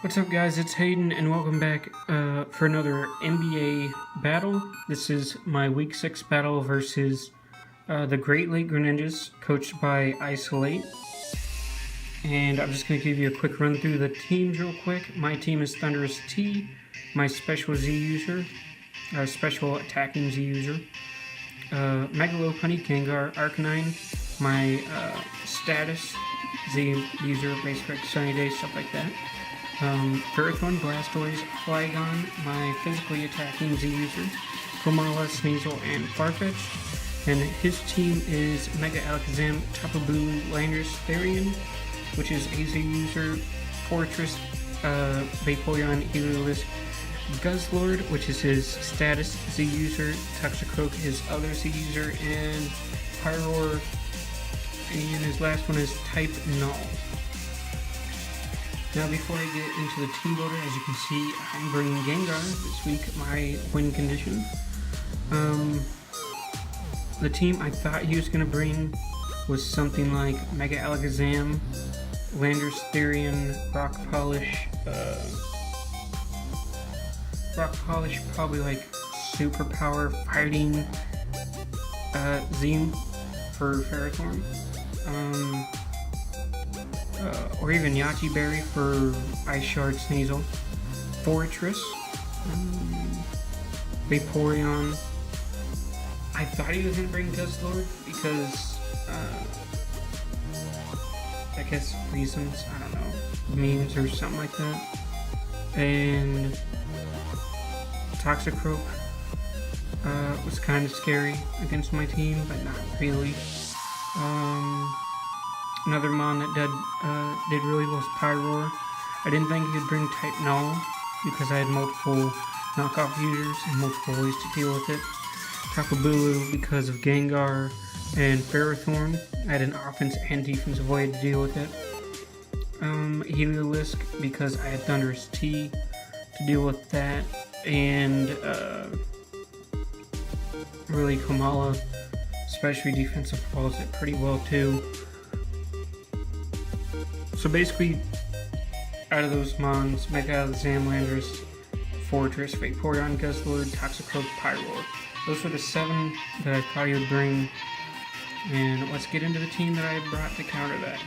What's up, guys? It's Hayden, and welcome back for another NBA battle. This is my Week 6 battle versus the Great Lake Greninjas, coached by Isolate. And I'm just going to give you a quick run through the teams real quick. My team is Thunderous T, my special Z user, special attacking Z user. Megalo Honey Gengar Arcanine, my status Z user, basic sunny day, stuff like that. Ferrothorn, Blastoise, Flygon, my physically attacking Z user, Komala, Sneasel, and Farfetch'd. And his team is Mega Alakazam, Tapu Bulu, Landers, Therian, which is a Z user, Fortress, Vaporeon, Heliolisk, Guzzlord, which is his status Z user, Toxicroak, his other Z user, and Pyroar, and his last one is Type Null. Now, before I get into the team builder, as you can see, I'm bringing Gengar this week, my win condition. The team I thought he was going to bring was something like Mega Alakazam, Landers, Therian, Rock Polish, probably like Superpower Fighting Z for Ferrothorn. Or even Yachi Berry for Ice Shard Sneasel, Fortress, Vaporeon. I thought he was going to bring Guzzlord because, I guess reasons, I don't know, memes or something like that. And Toxicroak was kind of scary against my team, but not really. Another mon that did really well was Pyroar. I didn't think he would bring Type Null because I had multiple knockoff users and multiple ways to deal with it. Tapu Bulu because of Gengar and Ferrothorn. I had an offense and defensive way to deal with it. Heliolisk because I had Thunderous T to deal with that. And really Komala, especially defensive, follows it pretty well too. So basically, out of those mons, Mega Alakazam, Landers, Fortress, Vaporeon, Guzzlord, Toxicroak, Pyroar. Those were the 7 that I thought he would bring. And let's get into the team that I brought to counter that.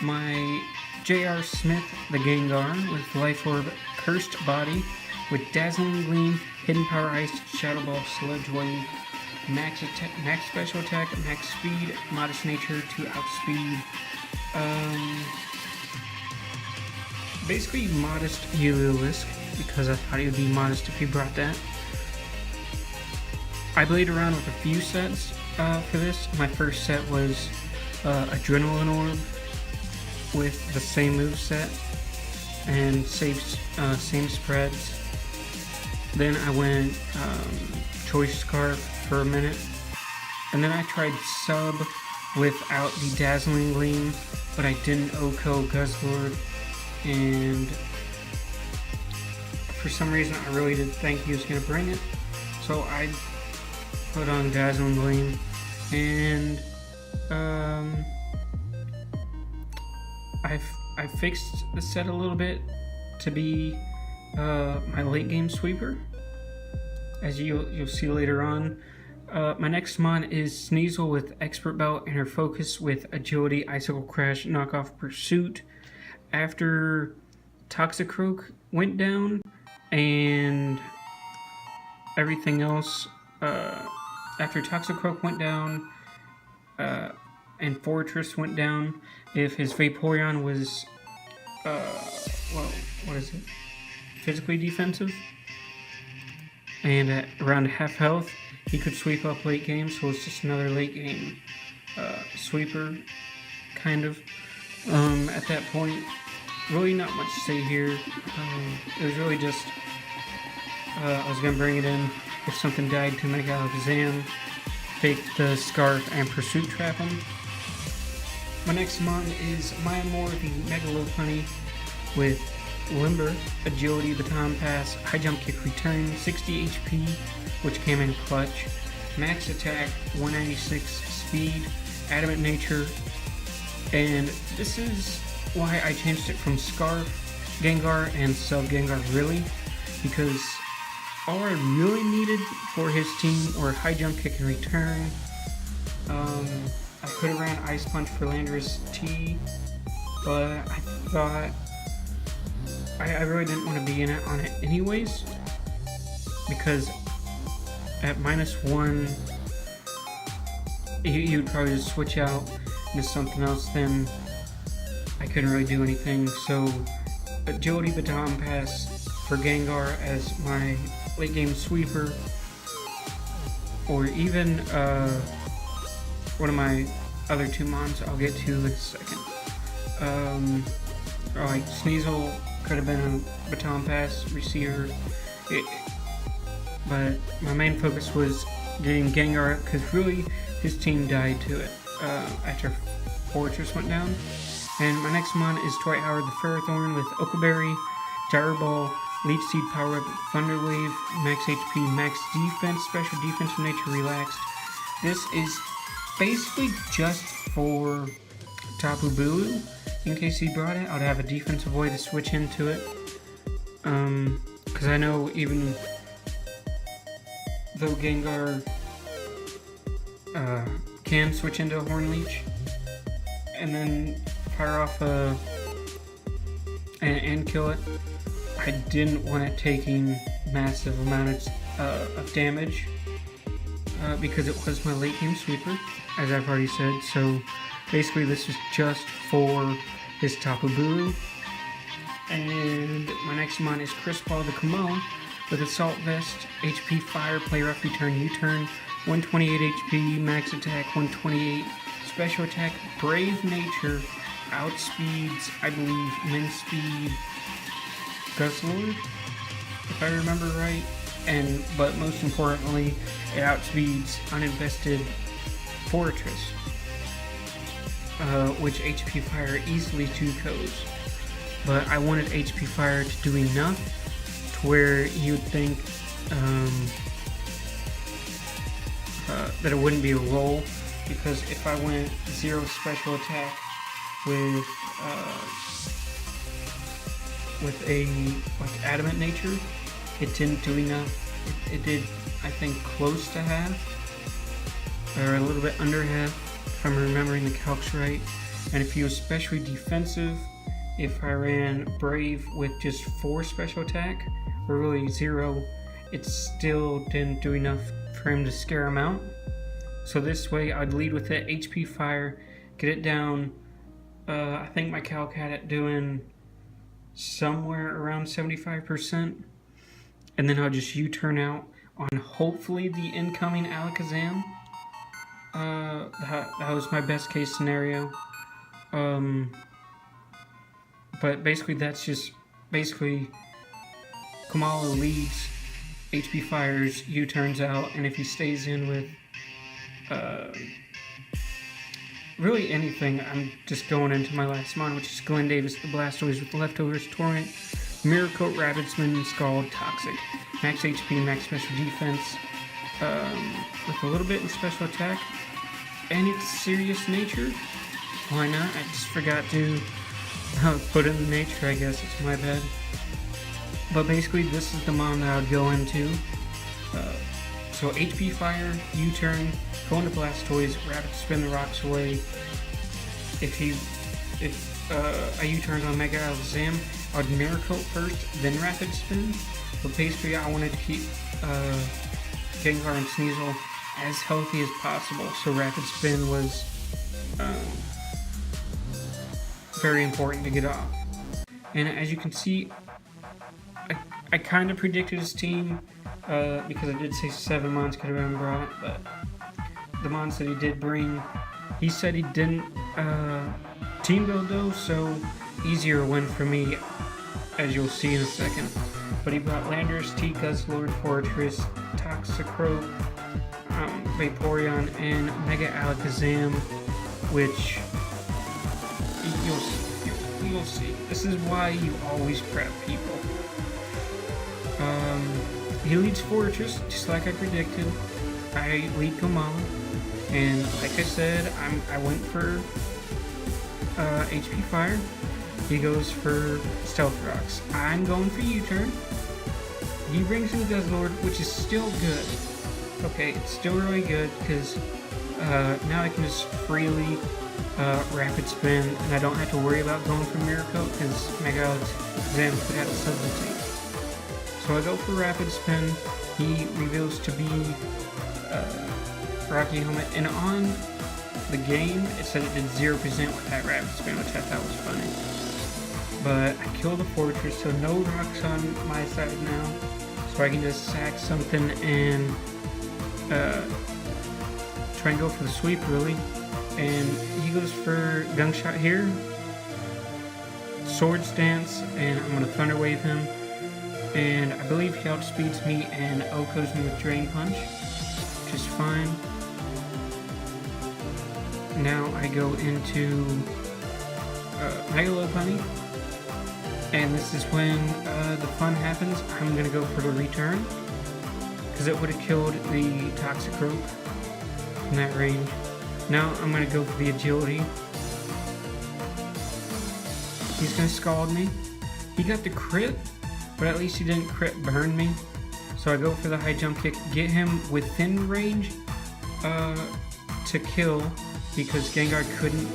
My J.R. Smith, the Gengar, with Life Orb, Cursed Body, with Dazzling Gleam, Hidden Power Ice, Shadow Ball, Sludge Wave, Max Special Attack, Max Speed, Modest Nature to outspeed. Basically modest Heliolisk, because I thought he would be modest if he brought that. I played around with a few sets for this. My first set was Adrenaline Orb with the same moveset and same spreads. Then I went Choice Scarf for a minute, and then I tried Sub without the Dazzling Gleam, but I didn't OHKO Guzzlord, and for some reason I really didn't think he was going to bring it, so I put on Dazzling Gleam, and I fixed the set a little bit to be my late game sweeper, as you'll see later on. My next mon is Sneasel with Expert Belt and her focus with Agility, Icicle Crash, Knockoff Pursuit. After Toxicroak went down and everything else, after Toxicroak went down and Fortress went down, if his Vaporeon was, physically defensive and at around half health, he could sweep up late game, so it's just another late game sweeper, kind of. At that point, really not much to say here. It was really just, I was going to bring it in if something died to Mega Alakazam, take the Scarf and Pursuit Trap him. My next mon is Maya Moore, the Megalo Honey, with Limber, Agility, Baton Pass, High Jump Kick Return, 60 HP, which came in clutch, Max Attack, 196 Speed, Adamant Nature, and this is why I changed it from Scarf Gengar and sub Gengar really, because all I really needed for his team were high jump, kick, and return. I could have ran Ice Punch for Landorus T, but I thought I really didn't want to be in it on it anyways, because at -1 you'd probably just switch out into something else, then I couldn't really do anything. So Agility Baton Pass for Gengar as my late game sweeper, or even one of my other two mons I'll get to in a second. Like Sneasel could have been a Baton Pass receiver, but my main focus was getting Gengar up, because really his team died to it after Fortress went down. And my next mon is Dwight Howard the Ferrothorn with Oakberry, Gyro Ball, Leech Seed Power Up, Thunder Wave, Max HP, Max Defense, Special Defense from Nature Relaxed. This is basically just for Tapu Bulu. In case he brought it, I'd have a defensive way to switch into it. Because I know even though Gengar can switch into a Horn Leech and then fire off and kill it, I didn't want it taking massive amounts of damage because it was my late game sweeper, as I've already said. So basically this is just for his Tapu Bulu. And my next mon is Crispal the Kamon with Assault Vest, HP Fire, Play Rough, Return, U-Turn, 128 HP, Max Attack, 128, Special Attack, Brave Nature, outspeeds, I believe, Min Speed, Guzzlord, if I remember right, but most importantly, it outspeeds Uninvested Fortress, which HP Fire easily 2-KOs. But I wanted HP Fire to do enough to where you'd think that it wouldn't be a roll, because if I went 0 special attack with a like Adamant Nature, it didn't do enough. It did, I think, close to half, or a little bit under half, if I'm remembering the calcs right. And if he was especially defensive, if I ran Brave with just 4 special attack, or really 0, it still didn't do enough for him to scare him out. So this way I'd lead with it, HP Fire, get it down. I think my calc had it doing somewhere around 75%, and then I'll just U-turn out on hopefully the incoming Alakazam. That was my best case scenario. But basically that's just Kamala leads, HP Fires, U-turns out, and if he stays in with really anything, I'm just going into my last mon, which is Glenn Davis the Blastoise with the Leftovers Torrent, Miracle, Rabbidsman, Scald, Toxic, Max HP, Max Special Defense, with a little bit in Special Attack, and its Serious Nature. Why not? I just forgot to put in the nature, I guess. It's my bad. But basically, this is the mon that I would go into. So HP Fire, U-turn, go into Blastoise, Rapid Spin the rocks away. If I U-turned on Mega Alakazam, I would Miracle first, then Rapid Spin. But basically, I wanted to keep Gengar and Sneasel as healthy as possible, so Rapid Spin was very important to get off. And as you can see, I kind of predicted his team, because I did say 7 mons could have been brought, but the mons that he did bring, he said he didn't team build though, so easier win for me, as you'll see in a second. But he brought Landorus T, Guzzlord, Fortress, Toxicroak, Vaporeon, and Mega Alakazam, which you'll see. This is why you always prep people. He leads Fortress, just like I predicted. I lead Kamala, and like I said, I went for HP Fire. He goes for Stealth Rocks. I'm going for U-turn. He brings in Guzzlord, which is still good. Okay, it's still really good because now I can just freely rapid spin, and I don't have to worry about going for Miracle because Mega Exam could have a substitute. So I go for rapid spin. He reveals to be Rocky Helmet, and on the game it said it did 0% with that rapid spin, which I thought was funny. But I kill the Fortress, so no rocks on my side now, so I can just sack something and try and go for the sweep, really. And he goes for Gunshot here, Swords Dance, and I'm going to Thunder Wave him. And I believe he outspeeds me and OHKOs me with Drain Punch, which is fine. Now I go into Mega Lopunny, and this is when the fun happens. I'm going to go for the return, because it would have killed the Toxicroak from that range. Now I'm going to go for the Agility. He's going to Scald me. He got the crit, but at least he didn't crit burn me. So I go for the high jump kick, get him within range to kill, because Gengar couldn't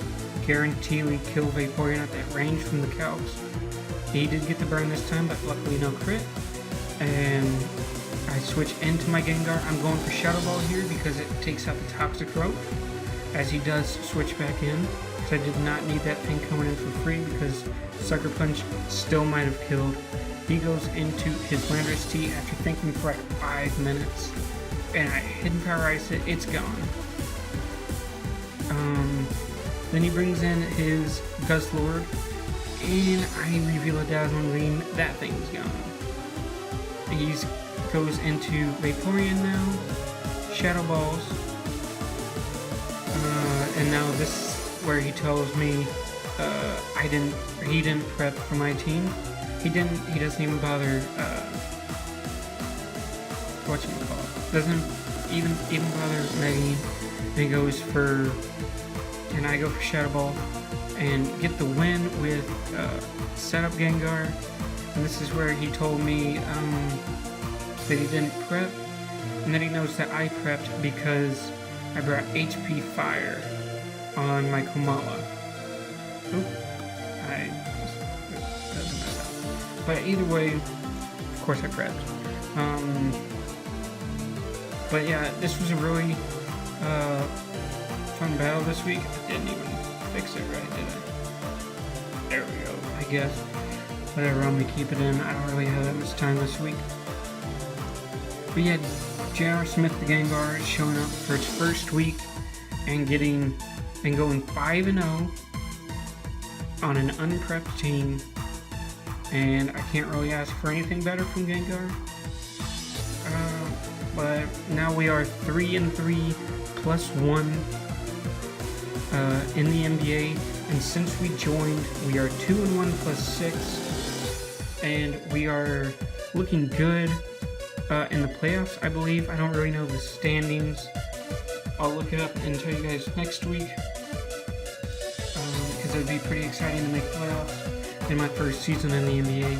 guaranteely kill Vaporeon at that range from the Calcs. He did get the burn this time, but luckily no crit. And I switch into my Gengar. I'm going for Shadow Ball here because it takes out the Toxicroak, as he does switch back in. Because I did not need that thing coming in for free, because Sucker Punch still might have killed. He goes into his Landorus T after thinking for like 5 minutes, and I Hidden Power Ice it, it's gone. Then he brings in his Guzzlord, and I reveal a Dazzling Gleam. That thing's gone. He goes into Vaporeon now, Shadow Balls, and now this is where he tells me he didn't prep for my team. He doesn't even bother, doesn't even bother Megan, and he goes for, and I go for Shadow Ball, and get the win with, Setup Gengar, and this is where he told me, that he didn't prep, and then he knows that I prepped because I brought HP Fire on my Komala. Oop, doesn't matter. But either way, of course I prepped. But yeah, this was a really fun battle this week. I didn't even fix it right, did I? There we go, I guess. Whatever, I'm gonna keep it in. I don't really have that much time this week. But yeah, J.R. Smith the Gengar is showing up for its first week and going 5-0 on an unprepped team, and I can't really ask for anything better from Gengar. But now we are 3-3 plus 1 in the NBA, and since we joined, we are 2-1 plus 6, and we are looking good in the playoffs, I believe. I don't really know the standings. I'll look it up and tell you guys next week, because it would be pretty exciting to make playoffs in my first season in the NBA.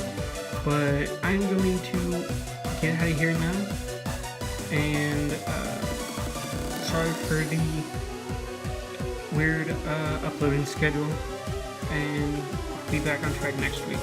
But I'm going to get out of here now, and sorry for the weird uploading schedule, and I'll be back on track next week.